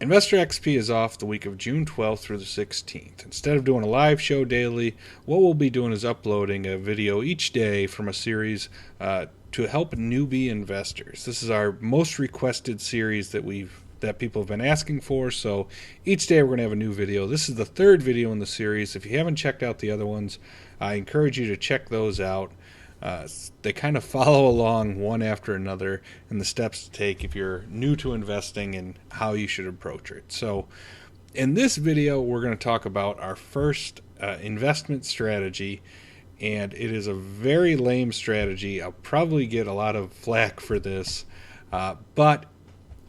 Investor XP is off the week of June 12th through the 16th. Instead of doing a live show daily, what we'll be doing is uploading a video each day from a series to help newbie investors. This is our most requested series that people have been asking for, so each day we're going to have a new video. This is the third video in the series. If you haven't checked out the other ones, I encourage you to check those out. They kind of follow along one after another in the steps to take if you're new to investing and how you should approach it. So in this video, we're going to talk about our first investment strategy, and it is a very lame strategy. I'll probably get a lot of flack for this, but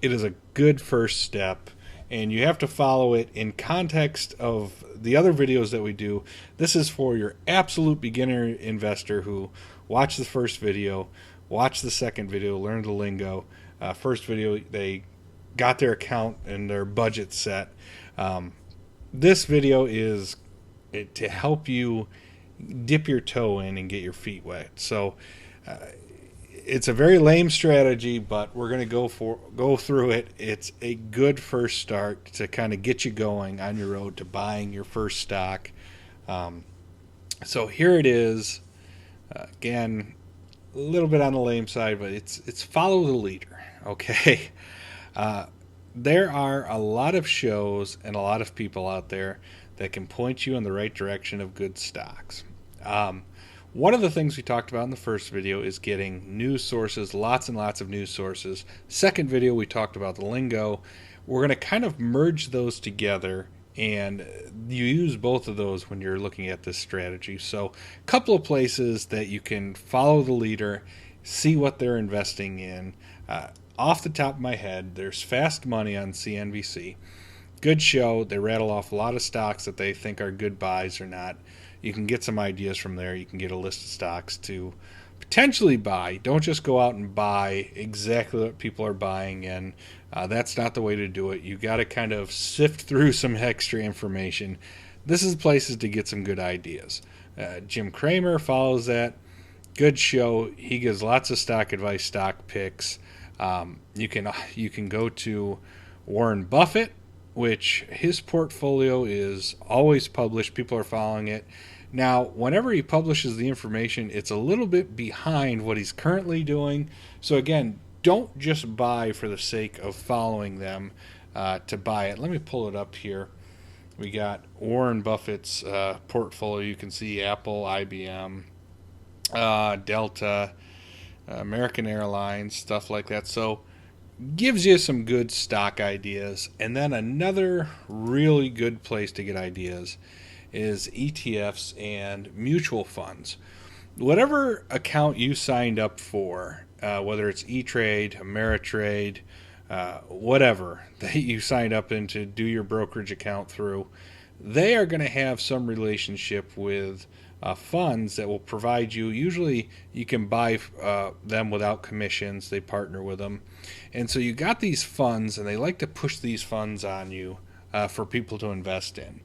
it is a good first step, and you have to follow it in context of the other videos that we do. This is for your absolute beginner investor who watched the first video, watched the second video, learned the lingo. First video, they got their account and their budget set. This video is to help you dip your toe in and get your feet wet. So it's a very lame strategy, but we're going to go through it. It's a good first start to kind of get you going on your road to buying your first stock. So here it is. Again, a little bit on the lame side, but it's follow the leader. Okay. There are a lot of shows and a lot of people out there that can point you in the right direction of good stocks. One of the things we talked about in the first video is getting news sources, lots and lots of news sources. Second video, we talked about the lingo. We're going to kind of merge those together, and you use both of those when you're looking at this strategy. So a couple of places that you can follow the leader, see what they're investing in. Off the top of my head, there's Fast Money on CNBC. Good show. They rattle off a lot of stocks that they think are good buys or not. You can get some ideas from there. You can get a list of stocks to potentially buy. Don't just go out and buy exactly what people are buying, and that's not the way to do it. You got to kind of sift through some extra information. This is places to get some good ideas. Jim Cramer follows that. Good show. He gives lots of stock advice, stock picks. You can go to Warren Buffett, which his portfolio is always published. People are following it. Now, whenever he publishes the information, it's a little bit behind what he's currently doing. So again, don't just buy for the sake of following them to buy it. Let me pull it up here. We got Warren Buffett's portfolio. You can see Apple, IBM, Delta, American Airlines, stuff like that. So gives you some good stock ideas. And then another really good place to get ideas is ETFs and mutual funds. Whatever account you signed up for, whether it's E-Trade, Ameritrade, whatever that you signed up in to do your brokerage account through, they are going to have some relationship with funds that will provide you. Usually you can buy them without commissions. They partner with them. And so you got these funds, and they like to push these funds on you for people to invest in.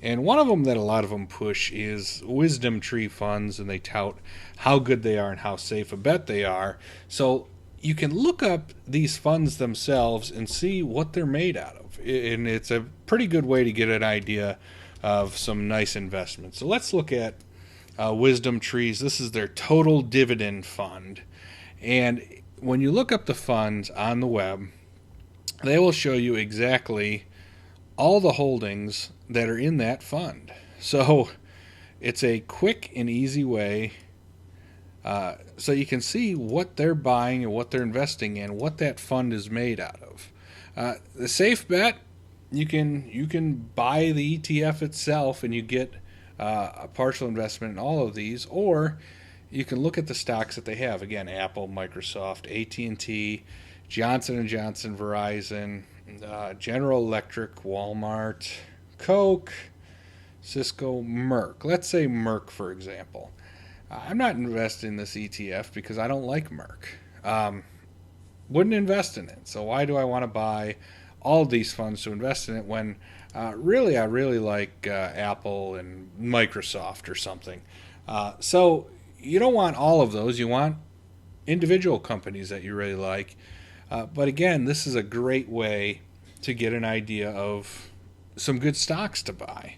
And one of them that a lot of them push is wisdom tree funds, and they tout how good they are and how safe a bet they are. So you can look up these funds themselves and see what they're made out of. And it's a pretty good way to get an idea of some nice investments. So let's look at Wisdom Trees. This is their total dividend fund. And when you look up the funds on the web, they will show you exactly all the holdings that are in that fund. So it's a quick and easy way so you can see what they're buying and what they're investing in, what that fund is made out of. The safe bet, you can buy the ETF itself and you get a partial investment in all of these, or you can look at the stocks that they have. Again, Apple, Microsoft, AT&T, Johnson & Johnson, Verizon, General Electric, Walmart, Coke, Cisco, Merck. Let's say Merck, for example. I'm not invested in this ETF because I don't like Merck. Wouldn't invest in it. So why do I want to buy all of these funds to invest in it when really I really like Apple and Microsoft or something? So you don't want all of those. You want individual companies that you really like. But again, this is a great way to get an idea of some good stocks to buy.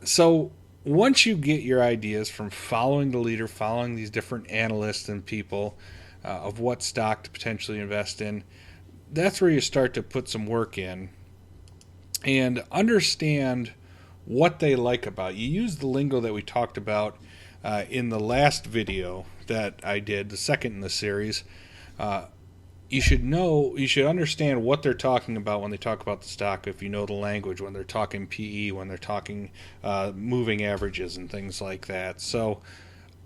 So once you get your ideas from following the leader, following these different analysts and people of what stock to potentially invest in, that's where you start to put some work in and understand what they like about you. Use the lingo that we talked about in the last video that I did, the second in the series. You should understand what they're talking about when they talk about the stock. If you know the language, when they're talking PE, when they're talking moving averages and things like that. So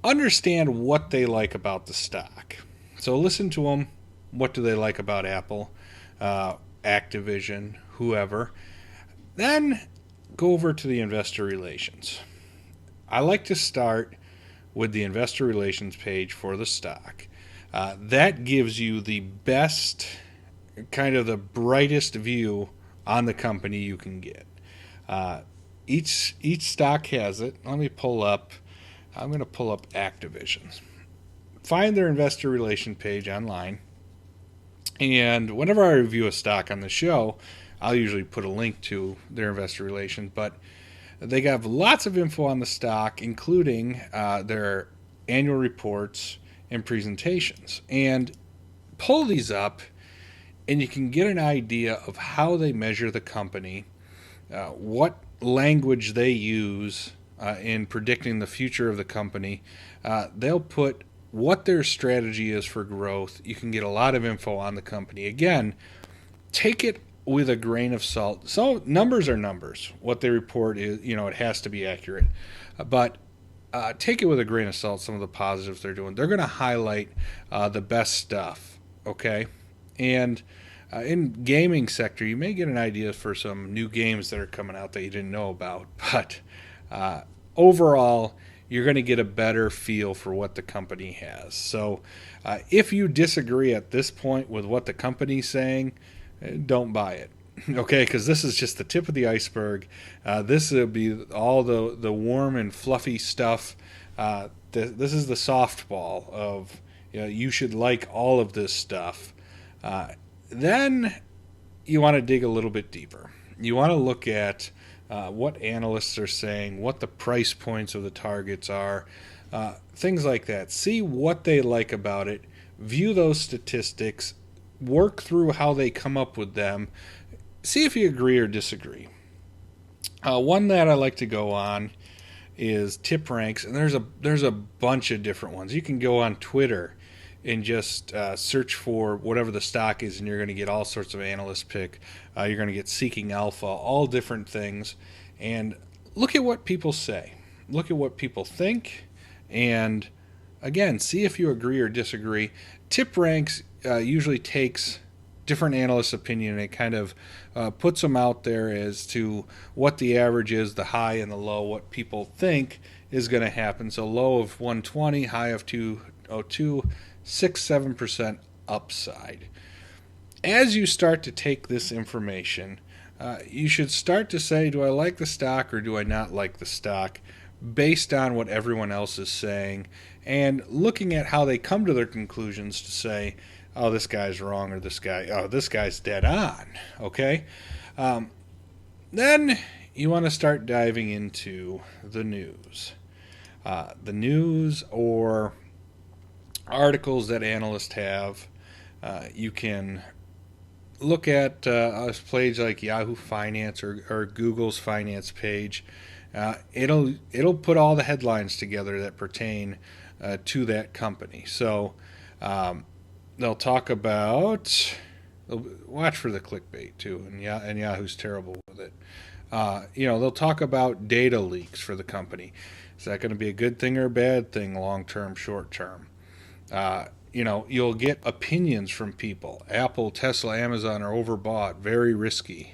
understand what they like about the stock. So listen to them. What do they like about Apple, Activision, whoever? Then go over to the investor relations. I like to start with the investor relations page for the stock. That gives you the best, kind of the brightest view on the company you can get. Each stock has it. I'm going to pull up Activision. Find their investor relation page online. And whenever I review a stock on the show, I'll usually put a link to their investor relations. But they have lots of info on the stock, including their annual reports and presentations. And pull these up, and you can get an idea of how they measure the company, what language they use in predicting the future of the company. They'll put what their strategy is for growth. You can get a lot of info on the company. Again, take it with a grain of salt. So numbers are numbers. What they report is, it has to be accurate. But take it with a grain of salt, some of the positives they're doing. They're going to highlight the best stuff, okay? And in gaming sector, you may get an idea for some new games that are coming out that you didn't know about. But overall, you're going to get a better feel for what the company has. So if you disagree at this point with what the company's saying, don't buy it. Okay, because this is just the tip of the iceberg. This will be all the warm and fluffy stuff. This is the softball of, you should like all of this stuff. Then you want to dig a little bit deeper. You want to look at what analysts are saying, what the price points of the targets are, things like that. See what they like about it. View those statistics. Work through how they come up with them. See if you agree or disagree. One that I like to go on is Tip Ranks, and there's a bunch of different ones. You can go on Twitter and just search for whatever the stock is, and you're going to get all sorts of analyst pick. You're going to get Seeking Alpha, all different things. And look at what people say. Look at what people think. And again, see if you agree or disagree. Tip Ranks usually takes different analysts' opinion and it kind of puts them out there as to what the average is, the high and the low, what people think is going to happen. So low of 120, high of 202, 6-7% upside. As you start to take this information, you should start to say, do I like the stock or do I not like the stock, based on what everyone else is saying, and looking at how they come to their conclusions to say, oh, this guy's wrong, or this guy's dead on, okay? Then you want to start diving into the news. The news or articles that analysts have. You can look at a page like Yahoo Finance or Google's finance page. It'll put all the headlines together that pertain to that company. So they'll talk about, watch for the clickbait too, and Yahoo's terrible with it. They'll talk about data leaks for the company. Is that going to be a good thing or a bad thing, long term, short term? You'll get opinions from people. Apple, Tesla, Amazon are overbought, very risky.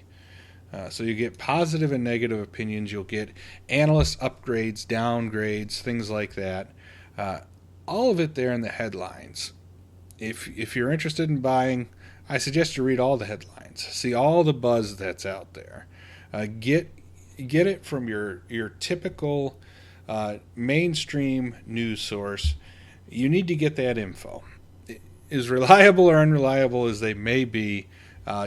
So you get positive and negative opinions. You'll get analyst upgrades, downgrades, things like that. All of it there in the headlines. If you're interested in buying, I suggest you read all the headlines. See all the buzz that's out there. Get it from your typical mainstream news source. You need to get that info. As reliable or unreliable as they may be,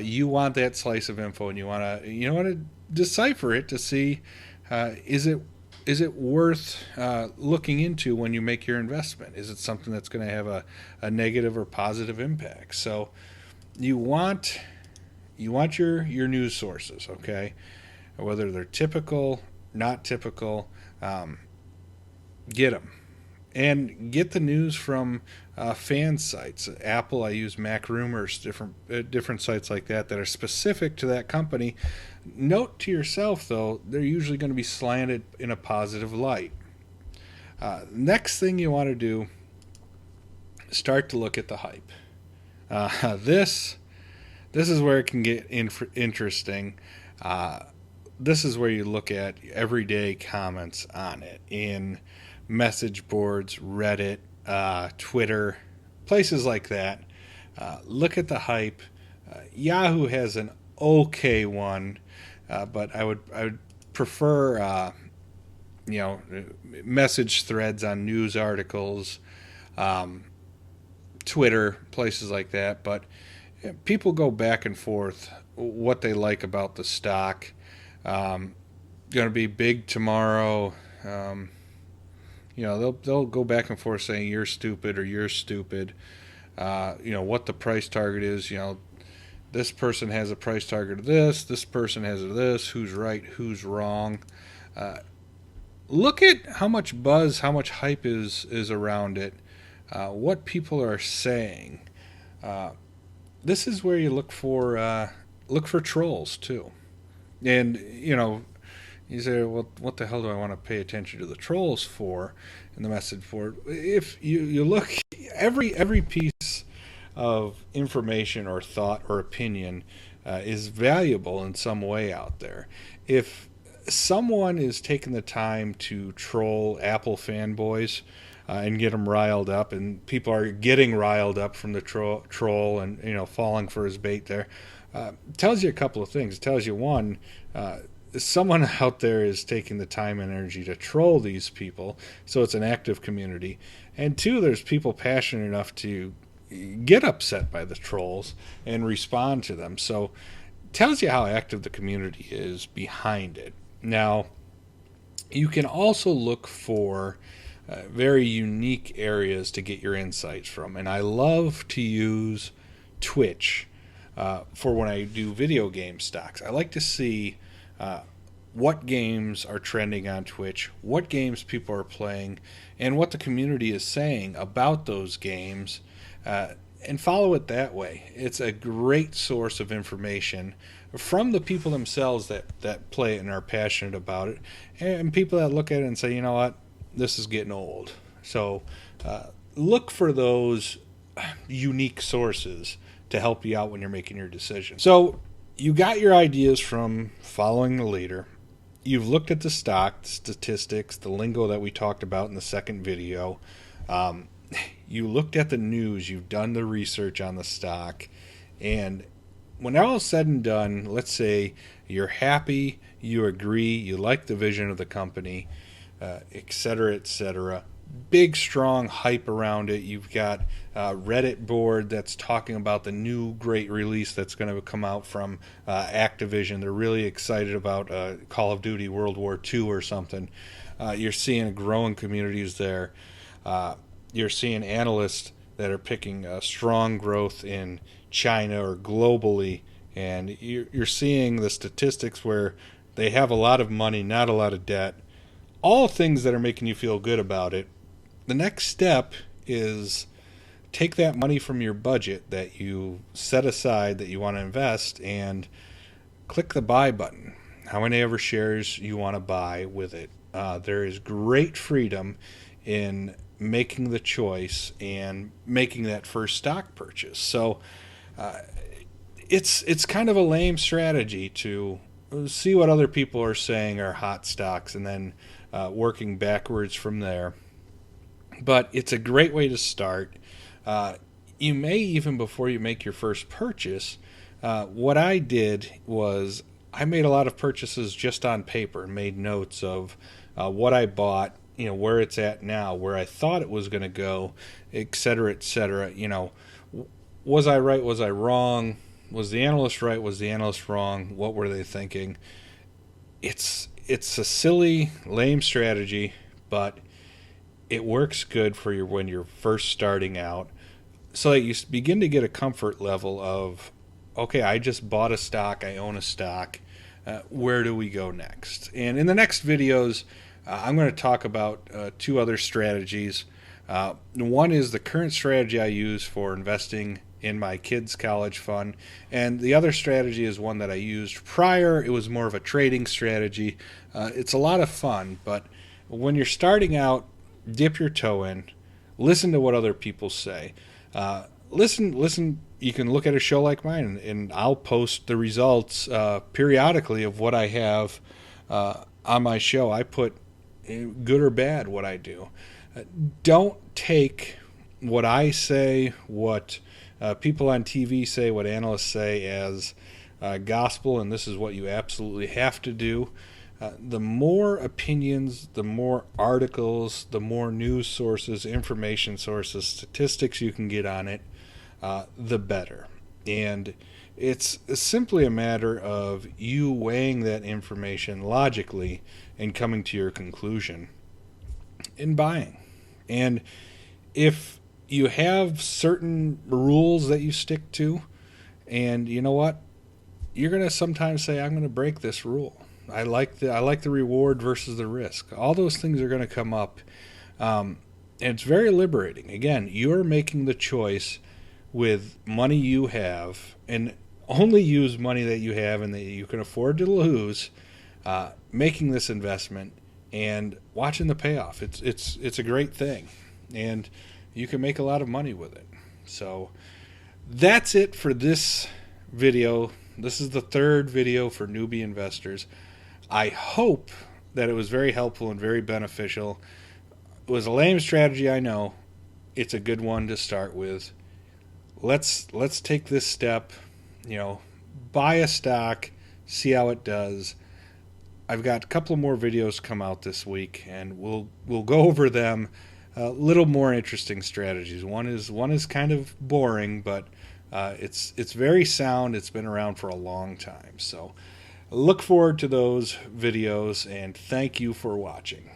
You want that slice of info, and you want to decipher it to see is it worth looking into when you make your investment? Is it something that's going to have a negative or positive impact? So you want your news sources, okay? Whether they're typical, not typical, get them. And get the news from fan sites. Apple, I use Mac Rumors, different sites like that are specific to that company. Note to yourself, though, they're usually going to be slanted in a positive light. Next thing you want to do, start to look at the hype. This is where it can get interesting. This is where you look at everyday comments on it in message boards, Reddit, Twitter, places like that. Look at the hype. Yahoo has an okay one, but I would prefer message threads on news articles, Twitter, places like that. But people go back and forth what they like about the stock. Going to be big tomorrow. They'll go back and forth saying you're stupid or you're stupid. What the price target is. This person has a price target of this. This person has a this. Who's right? Who's wrong? Look at how much buzz, how much hype is around it. What people are saying. This is where you look for trolls too. And you say, well, what the hell do I want to pay attention to the trolls for in the message board? If you look, every piece of information or thought or opinion is valuable in some way out there. If someone is taking the time to troll Apple fanboys and get them riled up, and people are getting riled up from the troll and falling for his bait there, tells you a couple of things. It tells you, one, someone out there is taking the time and energy to troll these people, so it's an active community. And two, there's people passionate enough to get upset by the trolls and respond to them. So it tells you how active the community is behind it. Now, you can also look for very unique areas to get your insights from. And I love to use Twitch for when I do video game stocks. I like to see what games are trending on Twitch, what games people are playing, and what the community is saying about those games, and follow it that way. It's a great source of information from the people themselves that play it and are passionate about it, and people that look at it and say, you know what, this is getting old. So look for those unique sources to help you out when you're making your decision. So you got your ideas from following the leader. You've looked at the stock, the statistics, the lingo that we talked about in the second video. You looked at the news. You've done the research on the stock. And when all is said and done, let's say you're happy, you agree, you like the vision of the company, et cetera, et cetera. Big, strong hype around it. You've got a Reddit board that's talking about the new great release that's going to come out from Activision. They're really excited about Call of Duty World War II or something. You're seeing growing communities there. You're seeing analysts that are picking strong growth in China or globally. And you're seeing the statistics where they have a lot of money, not a lot of debt. All things that are making you feel good about it. The next step is take that money from your budget that you set aside that you want to invest and click the buy button. How many ever shares you want to buy with it. There is great freedom in making the choice and making that first stock purchase. So it's kind of a lame strategy to see what other people are saying are hot stocks and then working backwards from there. But it's a great way to start. You may, even before you make your first purchase, what I did was I made a lot of purchases just on paper and made notes of what I bought, where it's at now, where I thought it was going to go, et cetera, et cetera. Was I right? Was I wrong? Was the analyst right? Was the analyst wrong? What were they thinking? It's a silly, lame strategy, but it works good for you when you're first starting out, so that you begin to get a comfort level of, okay, I just bought a stock, I own a stock. Where do we go next? And in the next videos, I'm going to talk about two other strategies. One is the current strategy I use for investing in my kids' college fund, and the other strategy is one that I used prior. It was more of a trading strategy. It's a lot of fun, but when you're starting out, dip your toe in, listen to what other people say. Listen. You can look at a show like mine, and I'll post the results periodically of what I have on my show. I put good or bad what I do. Don't take what I say, what people on TV say, what analysts say as gospel, and this is what you absolutely have to do. The more opinions, the more articles, the more news sources, information sources, statistics you can get on it, the better. And it's simply a matter of you weighing that information logically and coming to your conclusion in buying. And if you have certain rules that you stick to, and you know what, you're going to sometimes say, I'm going to break this rule. I like the reward versus the risk. All those things are going to come up. And it's very liberating. Again, you're making the choice with money you have, and only use money that you have and that you can afford to lose, making this investment and watching the payoff. It's a great thing, and you can make a lot of money with it. So that's it for this video. This is the third video for newbie investors. I hope that it was very helpful and very beneficial. It was a lame strategy, I know. It's a good one to start with. Let's take this step, buy a stock, see how it does. I've got a couple more videos come out this week, and we'll go over them. A little more interesting strategies. One is kind of boring, but it's very sound. It's been around for a long time. So look forward to those videos, and thank you for watching.